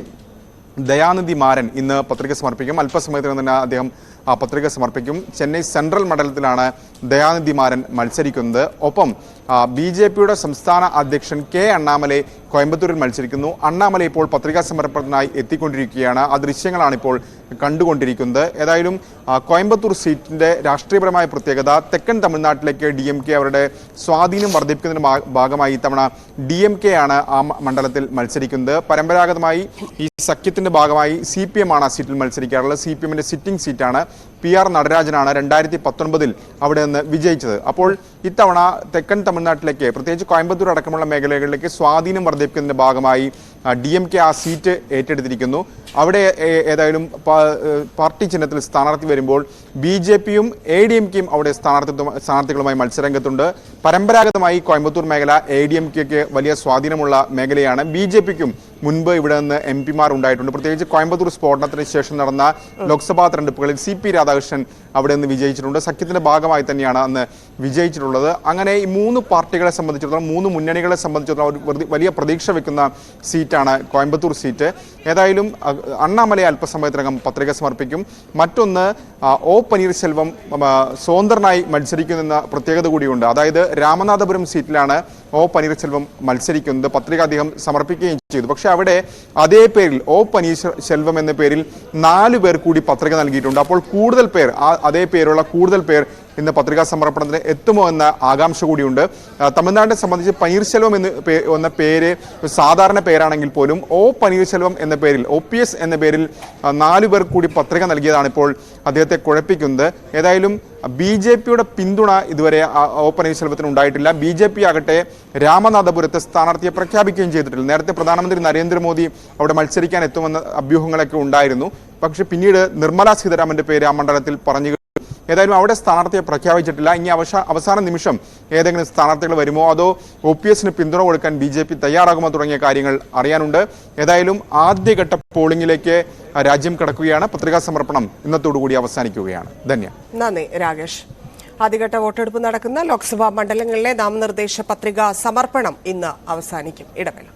ദയാനിധി മാരൻ ഇന്ന് പത്രിക സമർപ്പിക്കും. അല്പസമയത്തിന് തന്നെ അദ്ദേഹം പത്രിക സമർപ്പിക്കും. ചെന്നൈ സെൻട്രൽ മണ്ഡലത്തിലാണ് ദയാനിധി മാരൻ മത്സരിക്കുന്നത്. ഒപ്പം BJPയുടെ സംസ്ഥാന അധ്യക്ഷൻ കെ അണ്ണാമലൈ കോയമ്പത്തൂരിൽ മത്സരിക്കുന്നു. അണ്ണാമലൈ ഇപ്പോൾ പത്രികാ സമർപ്പണത്തിനായി എത്തിക്കൊണ്ടിരിക്കുകയാണ്. ആ ദൃശ്യങ്ങളാണ് ഇപ്പോൾ കണ്ടുകൊണ്ടിരിക്കുന്നത്. ഏതായാലും കോയമ്പത്തൂർ സീറ്റിന്റെ രാഷ്ട്രീയപരമായ പ്രത്യേകത, തെക്കൻ തമിഴ്നാട്ടിലേക്ക് DMK അവരുടെ സ്വാധീനം വർദ്ധിപ്പിക്കുന്നതിന് ഭാഗമായി ഇത്തവണ DMK ആണ് ആ മണ്ഡലത്തിൽ മത്സരിക്കുന്നത്. പരമ്പരാഗതമായി ഈ സഖ്യത്തിന്റെ ഭാഗമായി CPM ആണ് ആ സീറ്റിൽ മത്സരിക്കാറുള്ളത്. CPMന്റെ സിറ്റിംഗ് സീറ്റാണ്. PR നടരാജനാണ് 2019-ൽ അവിടെ നിന്ന് വിജയിച്ചത്. അപ്പോൾ ഇത്തവണ തെക്കൻ തമിഴ്നാട്ടിലേക്ക്, പ്രത്യേകിച്ച് കോയമ്പത്തൂർ അടക്കമുള്ള മേഖലകളിലേക്ക് സ്വാധീനം വർദ്ധിപ്പിക്കുന്നതിന്റെ ഭാഗമായി DMK ആ സീറ്റ് ഏറ്റെടുത്തിരിക്കുന്നു. അവിടെ ഏതായാലും പാർട്ടി ചിഹ്നത്തിൽ സ്ഥാനാർത്ഥി വരുമ്പോൾ BJPയും ADMKയും അവിടെ സ്ഥാനാർത്ഥികളുമായി മത്സരരംഗത്തുണ്ട്. പരമ്പരാഗതമായി കോയമ്പത്തൂർ മേഖല ADMKയ്ക്ക് വലിയ സ്വാധീനമുള്ള മേഖലയാണ്. BJPക്കും മുൻപ് ഇവിടെ നിന്ന് MP മാർ ഉണ്ടായിട്ടുണ്ട്. പ്രത്യേകിച്ച് കോയമ്പത്തൂർ സ്ഫോടനത്തിന് ശേഷം നടന്ന ലോക്സഭാ തെരഞ്ഞെടുപ്പുകളിൽ CP രാധാകൃഷ്ണൻ അവിടെ നിന്ന് വിജയിച്ചിട്ടുണ്ട്. സഖ്യത്തിന്റെ ഭാഗമായി തന്നെയാണ് അന്ന് വിജയിച്ചിട്ടുള്ളത്. അങ്ങനെ ഈ 3 പാർട്ടികളെ സംബന്ധിച്ചിടത്തോളം, 3 മുന്നണികളെ സംബന്ധിച്ചിടത്തോളം വലിയ പ്രതീക്ഷ വെക്കുന്ന സീറ്റാണ് കോയമ്പത്തൂർ സീറ്റ്. ഏതായാലും അണ്ണാമലൈ അല്പസമയത്തിനകം പത്രിക സമർപ്പിക്കും. മറ്റൊന്ന്, O പനീർശെൽവം സ്വതന്ത്രനായി മത്സരിക്കുന്ന പ്രത്യേകത കൂടിയുണ്ട്. അതായത് രാമനാഥപുരം സീറ്റിലാണ് O പനീർശെൽവം മത്സരിക്കുന്നത്. പത്രിക അദ്ദേഹം സമർപ്പിക്കുകയും ചെയ്തു. പക്ഷെ അവിടെ അതേ പേരിൽ O പനീർശെൽവം എന്ന പേരിൽ 4 പേർ കൂടി പത്രിക നൽകിയിട്ടുണ്ട്. അപ്പോൾ കൂടുതൽ പേർ, അതേ പേരുള്ള കൂടുതൽ പേർ ഇന്ന് പത്രികാ സമർപ്പണത്തിന് എത്തുമോ എന്ന ആകാംക്ഷ കൂടിയുണ്ട്. തമിഴ്നാടിനെ സംബന്ധിച്ച് പനീർശെൽവം എന്ന പേര് സാധാരണ പേരാണെങ്കിൽ പോലും O പനീർശെൽവം എന്ന പേരിൽ, OPS എന്ന പേരിൽ 4 പേർ കൂടി പത്രിക നൽകിയതാണ് ഇപ്പോൾ അദ്ദേഹത്തെ കുഴപ്പിക്കുന്നത്. ഏതായാലും BJPയുടെ പിന്തുണ ഇതുവരെ O പനീർശെൽവത്തിന് ഉണ്ടായിട്ടില്ല. BJP ആകട്ടെ രാമനാഥപുരത്തെ സ്ഥാനാർത്ഥിയെ പ്രഖ്യാപിക്കുകയും ചെയ്തിട്ടില്ല. നേരത്തെ പ്രധാനമന്ത്രി നരേന്ദ്രമോദി അവിടെ മത്സരിക്കാൻ എത്തുമെന്ന അഭ്യൂഹങ്ങളൊക്കെ ഉണ്ടായിരുന്നു. പക്ഷെ പിന്നീട് നിർമ്മല സീതാരാമന്റെ പേര് ആ മണ്ഡലത്തിൽ പറഞ്ഞു. ഏതായാലും അവിടെ സ്ഥാനാർത്ഥിയെ പ്രഖ്യാപിച്ചിട്ടില്ല. ഇനി അവസാന നിമിഷം ഏതെങ്കിലും സ്ഥാനാർത്ഥികൾ വരുമോ, അതോ OPSന് പിന്തുണ കൊടുക്കാൻ BJP തയ്യാറാകുമോ തുടങ്ങിയ കാര്യങ്ങൾ അറിയാനുണ്ട്. ഏതായാലും ആദ്യഘട്ട പോളിംഗിലേക്ക് രാജ്യം കടക്കുകയാണ്. പത്രികാ സമർപ്പണം ഇന്നത്തോടുകൂടി അവസാനിക്കുകയാണ്. ധന്യ. നന്ദി രാകേഷ്. ആദ്യഘട്ട വോട്ടെടുപ്പ് നടക്കുന്ന ലോക്സഭാ മണ്ഡലങ്ങളിലെ നാമനിർദ്ദേശ പത്രികാ സമർപ്പണം ഇന്ന് അവസാനിക്കും. ഇടവേള.